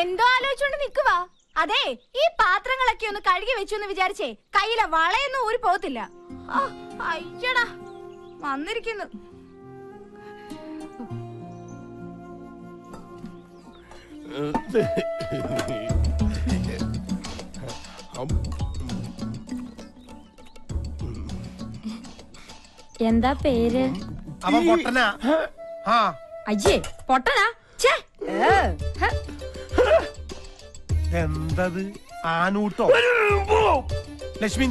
എന്തോ ആലോചിച്ചോണ്ട് നിക്കുവാ. അതെ, ഈ പാത്രങ്ങളൊക്കെ ഒന്ന് കഴുകി വെച്ചു എന്ന് വിചാരിച്ചേ കയ്യിലെ വളയൊന്നും ഊരി പോകത്തില്ല. അയ്യടാ വന്നിരിക്കുന്നു. എന്താ പേര്? അയ്യേ പൊട്ടനാ. എന്തത് ആനൂട്ടോ? ലക്ഷ്മി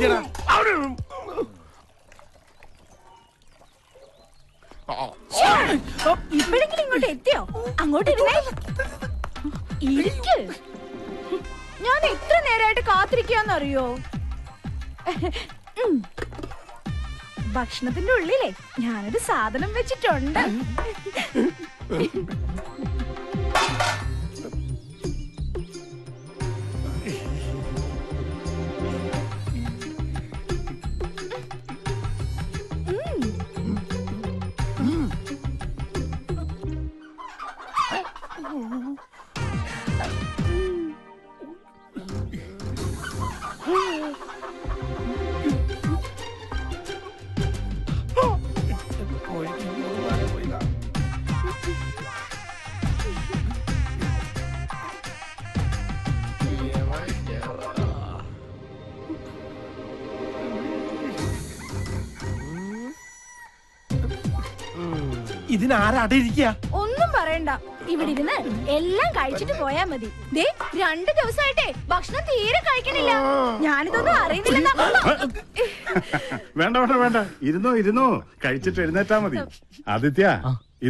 ഇപ്പോഴെങ്കിലും ഇങ്ങോട്ട് എത്തിയോ? അങ്ങോട്ട് ഇരിക്ക്. ഞാൻ എത്ര നേരമായിട്ട് കാത്തിരിക്കാന്നറിയോ? ഭക്ഷണത്തിന്റെ ഉള്ളിലേ ഞാനൊരു സാധനം വെച്ചിട്ടുണ്ട്. ഇതിനാരാടിയിരിക്കുക? ഒന്നും പറയണ്ട, ഇവിടെ ഇരുന്ന് എല്ലാം കഴിച്ചിട്ട് പോയാ മതി. 2 ദിവസമായിട്ടേ ഭക്ഷണം തീരെ കഴിക്കണില്ല. ഞാനിതൊന്നും അറിയുന്നില്ല. വേണ്ട വേണ്ട വേണ്ട, ഇരുന്നോ കഴിച്ചിട്ട് എഴുന്നേറ്റാ മതി. ആദിത്യ,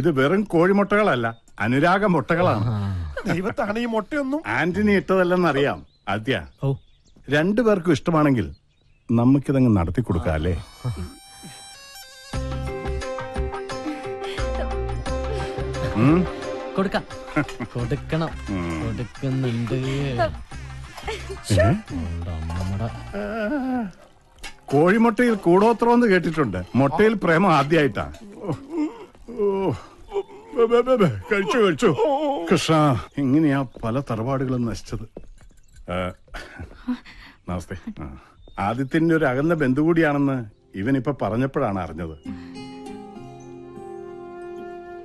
ഇത് വെറും കോഴിമുട്ടകളല്ല, അനുരാഗ മുട്ടകളാണ്. ദൈവത്താണ് ഈ മുട്ടയൊന്നും ആന്റണി ഇട്ടതല്ലെന്നറിയാം. ആദിത്യ, 2 പേർക്കും ഇഷ്ടമാണെങ്കിൽ നമുക്കിതങ്ങ് നടത്തി കൊടുക്കാം അല്ലേ? കൊടുക്കണം, കൊടുക്കുന്നുണ്ട്. കോഴിമുട്ടയിൽ കൂടോത്രമെന്ന് കേട്ടിട്ടുണ്ട്, മുട്ടയിൽ പ്രേമം ആദ്യമായിട്ടാ. കഴിച്ചു കൃഷ്ണ, ഇങ്ങനെയാ പല തറവാടുകളും നശിച്ചത്. നമസ്തേ. ആദിത്യന്റെ ഒരു അകന്ന ബന്ധു കൂടിയാണെന്ന് ഇവനിപ്പൊ പറഞ്ഞപ്പോഴാണ് അറിഞ്ഞത്.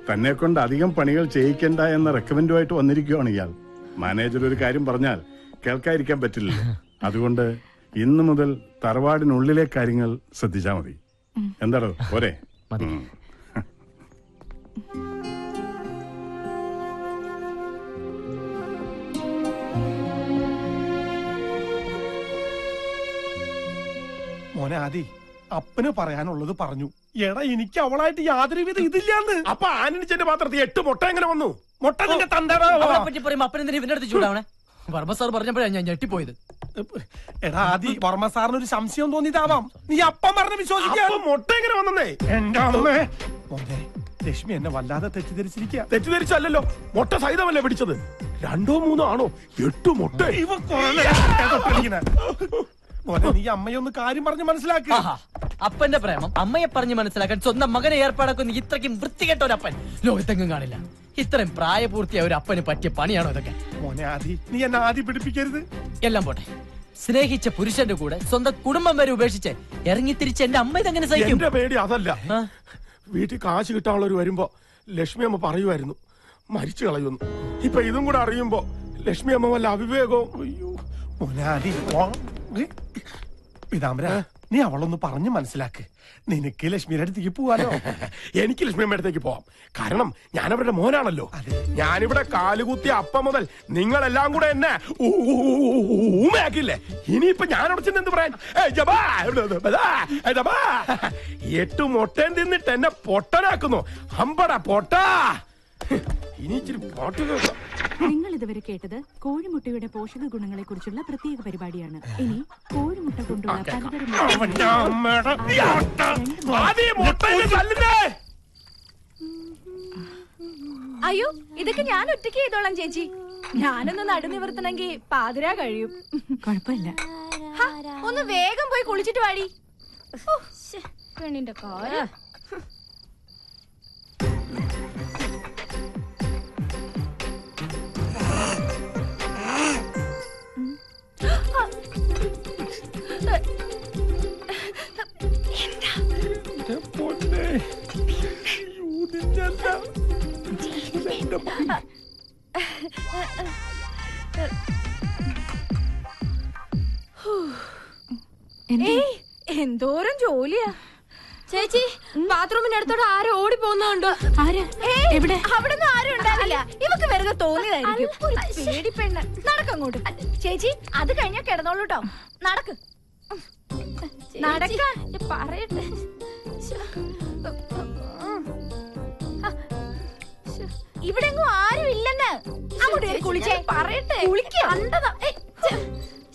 തന്നെ കൊണ്ട് അധികം പണികൾ ചെയ്യിക്കണ്ട എന്ന റെക്കമെൻഡുമായിട്ട് വന്നിരിക്കുകയാണ് ഇയാൾ. മാനേജർ ഒരു കാര്യം പറഞ്ഞാൽ കേൾക്കാതിരിക്കാൻ പറ്റില്ല. അതുകൊണ്ട് ഇന്നു മുതൽ തറവാടിനുള്ളിലെ കാര്യങ്ങൾ ശ്രദ്ധിച്ചാ മതി. എന്താടോ പോരെ? മോനെ ആദി, അപ്പന് പറയാനുള്ളത് പറഞ്ഞു. എടാ, എനിക്ക് അവളായിട്ട് യാതൊരു വിധ ഇതില്ലാന്ന്. അപ്പൊ ആനണിച്ചന്റെ പാത്രത്തിൽ 8 മുട്ട എങ്ങനെ വന്നു? മുട്ട നിന്റെ തന്തടാ. അപ്പനെന്തിനാ ഇവന്റെ അടുത്ത് ചൂടാവണേ? വർമ്മ സാർ പറഞ്ഞപ്പോഴാണ് ഞാൻ ഞെട്ടിപ്പോയത്. എടാ ആദി, വർമ്മ സാറിന് ഒരു സംശയം തോന്നിയതാവാം. നീ അപ്പം പറഞ്ഞ് വിശ്വസിക്കാൻ. മുട്ട എങ്ങനെ വന്നേ? എന്റെ അമ്മേ. മോനെ, ലക്ഷ്മി എന്നെ വല്ലാതെ തെറ്റിദ്ധരിച്ചിരിക്കുക. തെറ്റിദ്ധരിച്ചല്ലോ, മുട്ട സഹിതമല്ലേ പിടിച്ചത്? 2 3 ആണോ? 8 മുട്ട. മോനെ, നീ അമ്മയൊന്ന് കാര്യം പറഞ്ഞ് മനസ്സിലാക്കുക. അപ്പന്റെ പ്രേമം അമ്മയെ പറഞ്ഞ് മനസ്സിലാക്കാൻ സ്വന്തം മകനെ ഏർപ്പാടാക്കുന്ന ഇത്രയ്ക്കും വൃത്തികെട്ട ഒരു അപ്പൻ ലോകത്തെങ്ങും കാണില്ല. ഇത്രയും പ്രായപൂർത്തിയായ ഒരു അപ്പന് പറ്റിയ പണിയാണോ ഇതൊക്കെ? മോനെ ആദി, നീ എന്നെ ആദ്യം പിടിപ്പിക്കരുത്. എല്ലാം പോട്ടെ, സ്നേഹിച്ച പുരുഷന്റെ കൂടെ സ്വന്തം കുടുംബം വരെ ഉപേക്ഷിച്ച് ഇറങ്ങി തിരിച്ച് എന്റെ അമ്മ ഇതെങ്ങനെ സഹിക്കും? എന്റെ പേടി അതല്ല. വീട്ടിൽ കാശ് കിട്ടാനുള്ളവർ വരുമ്പോ ലക്ഷ്മി അമ്മ പറയുമായിരുന്നു മരിച്ചു കളയുന്നു. ഇപ്പൊ ഇതും കൂടെ അറിയുമ്പോ ലക്ഷ്മി അമ്മ വല്ല അവിവേകവും. അയ്യോ മോനെ ആദി, പീതാംബര, നീ അവളൊന്ന് പറഞ്ഞു മനസ്സിലാക്ക്. നിനക്ക് ലക്ഷ്മിയുടെ അടുത്തേക്ക് പോവാലോ. എനിക്ക് ലക്ഷ്മിയമ്മയുടെ അടുത്തേക്ക് പോവാം. കാരണം ഞാൻ അവരുടെ മോനാണല്ലോ. ഞാനിവിടെ കാലുകുത്തിയ അപ്പം മുതൽ നിങ്ങളെല്ലാം കൂടെ എന്നെ ഊമയാക്കില്ലേ? ഇനിയിപ്പൊ ഞാൻ അവിടെ ചെന്ന് എന്ത് പറയാൻ? 8 മുട്ടയും തിന്നിട്ട് എന്നെ പൊട്ടനാക്കുന്നു. അമ്പട പൊട്ടാ. ഇനി ഇച്ചിരി പാട്ട് കേൾക്കാം. നിങ്ങൾ ഇതുവരെ കേട്ടത് കോഴിമുട്ടയുടെ പോഷക ഗുണങ്ങളെ കുറിച്ചുള്ള പ്രത്യേക പരിപാടിയാണ്. ഇനി കോഴിമുട്ട കൊണ്ടുള്ള പലതരം അയ്യോ, ഇതൊക്കെ ഞാൻ ഒറ്റയ്ക്ക് ചെയ്തോളാം ചേച്ചി. ഞാനൊന്ന് നടുനിവർത്തണമെങ്കിൽ പാതിരാ കഴിയും. കുഴപ്പമില്ല. ഒന്ന് വേഗം പോയി കുളിച്ചിട്ട് വാടി. പെണ്ണിന്റെ കാര്യം. ഏയ്, എന്തോരം ജോലിയാ. ചേച്ചി ബാത്റൂമിന്റെ അടുത്തോടെ ആരോ ഓടി പോകുന്നുണ്ടോ? ആര്? ഏയ്, എവിടെ? അവിടുന്ന് ആരും ഉണ്ടാവില്ല. ഇവക്ക് വെറുതെ തോന്നിയതായിരിക്കും. ഒരു പേടിപ്പെണ്ണ്. നടക്കങ്ങോട്ട്. ചേച്ചി, അത് കഴിഞ്ഞാ കിടന്നോളൂ ട്ടോ. നടക്ക്. നടക്കാൻ പറയട്ടെ. ഇവിടെ എങ്ങും ആരും ഇല്ലെന്ന്. അങ്ങോട്ട് കേറി കുളിച്ചേ. പറയട്ടെ. കണ്ടതാ.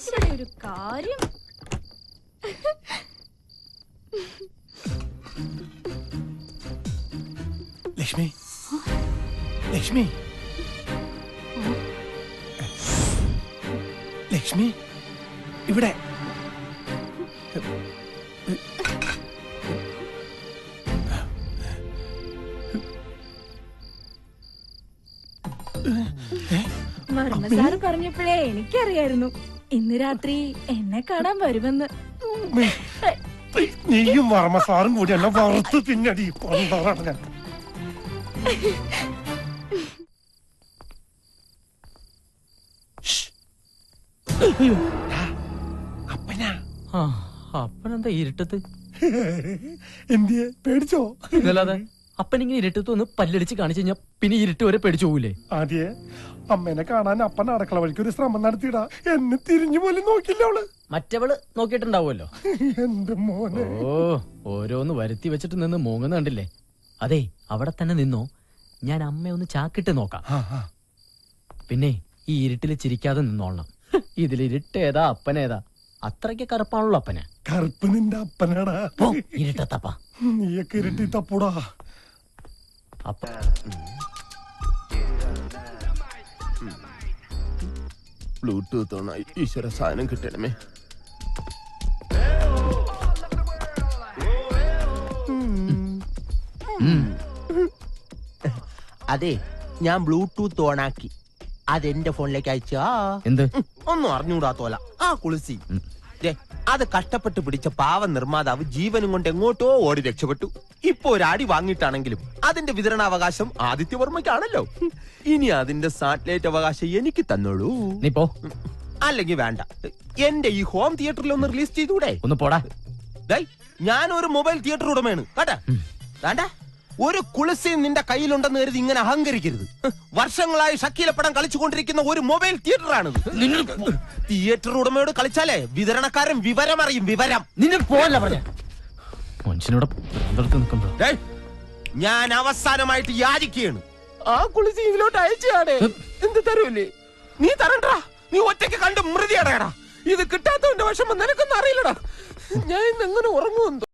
ഇവിടെ ഒരു കാര്യം. ലക്ഷ്മി, ലക്ഷ്മി, ലക്ഷ്മി, ഇവിടെ വർമ്മസാറ് പറഞ്ഞപ്പോഴേ എനിക്കറിയായിരുന്നു ഇന്ന് രാത്രി എന്നെ കാണാൻ വരുമെന്ന്. നീയും വർമ്മ സാറും കൂടി എന്നെ വറുത്ത് തിന്നടി കൊണ്ടാണ് ഞാൻ. അപ്പനാ ആ, അപ്പനെന്താ ഇരുട്ടത്ത്? എന്തിയെ പേടിച്ചോ? ഇതല്ലാതെ അപ്പനിങ്ങനെ ഇരുട്ടത്ത് ഒന്ന് പല്ലടിച്ച് കാണിച്ചു കഴിഞ്ഞാ പിന്നെ ഇരുട്ട് വരെ പേടിച്ചു പോകൂലേ? ആദ്യേ അമ്മേനെ കാണാൻ അപ്പൻ അടുക്കള വഴിക്ക് ഒരു ശ്രമം നടത്തിയിടാ. എന്നെ തിരിഞ്ഞു പോലും നോക്കില്ല അവള്. മറ്റവള് നോക്കിയിട്ടുണ്ടാവുമല്ലോ. എന്റെ മോനെ. ഓ, ഓരോന്ന് വരുത്തി വെച്ചിട്ട് നിന്ന് മൂങ്ങുന്ന കണ്ടില്ലേ? അതെ, അവിടെ തന്നെ നിന്നോ, ഞാൻ അമ്മയൊന്ന് ചാക്കിട്ട് നോക്കാം. പിന്നെ ഈ ഇരുട്ടില് ചിരിക്കാതെ നിന്നോളണം. ഇതിലിരുട്ടേതാ അപ്പനേതാ? അത്രയ്ക്ക് കറുപ്പാണല്ലോ അപ്പന്. കറുപ്പ് നിന്റെ അപ്പനാടാ. ഇരുട്ടത്തപ്പ നീയൊക്കെ ഇരുട്ടി തപ്പൂടാ. അപ്പ ബ്ലൂടൂത്ത് ഓണായി. ഈശ്വര സാധനം കിട്ടണമേ. അതെ, ഞാൻ ബ്ലൂടൂത്ത് ഓണാക്കി. അതെന്റെ ഫോണിലേക്ക് അയച്ചാ എന്ത്? ഒന്നും അറിഞ്ഞൂടാത്തോല ആ കുളിസി. അത് കഷ്ടപ്പെട്ട് പിടിച്ച പാവ നിർമ്മാതാവ് ജീവനും കൊണ്ട് എങ്ങോട്ടോ ഓടി രക്ഷപ്പെട്ടു. ഇപ്പൊ ഒരു അടി വാങ്ങിയിട്ടാണെങ്കിലും അതിന്റെ വിതരണാവകാശം ആദിത്യവർമ്മയ്ക്കാണല്ലോ. ഇനി അതിന്റെ സാറ്റലൈറ്റ് അവകാശം എനിക്ക് തന്നോളൂ. നീ പോ. അല്ലെങ്കിൽ വേണ്ട, എന്റെ ഈ ഹോം തിയേറ്ററിൽ ഒന്ന് റിലീസ് ചെയ്തൂടെ? ഒന്ന് പോടാ. ഞാനൊരു മൊബൈൽ തിയേറ്റർ ഉടമയാണ് കേട്ടാ. വേണ്ട, ഒരു കുളിസി നിന്റെ കയ്യിലുണ്ടെന്ന് കരുതി ഇങ്ങനെ അഹങ്കരിക്കരുത്. വർഷങ്ങളായി ഷക്കീല പടം കളിച്ചുകൊണ്ടിരിക്കുന്ന ഒരു മൊബൈൽ തിയേറ്ററാണിത്. തിയേറ്റർ ഉടമയോട് കളിച്ചാലേ വിതരണക്കാരൻ വിവരമറിയും. വിവരം നിന്നെ പോവല്ല പറഞ്ഞ മനുഷ്യനോട് നിൽക്കുമ്പോ ഞാൻ അവസാനമായിട്ട് യാചിക്കുകയാണ്. ആ കുളിസി ഇതിലോട്ട് അയച്ചാടേ. എന്ത് തരൂല്ലേ? നീ തരണ്ടാ. നീ ഒറ്റയ്ക്ക് കണ്ട് മൃതി അടയടാ. ഇത് കിട്ടാത്തവന്റെ വിഷമം നിനക്കൊന്നും അറിയില്ലടാ. ഞാൻ ഇന്ന് എങ്ങനെ ഉറങ്ങുമെന്തോ.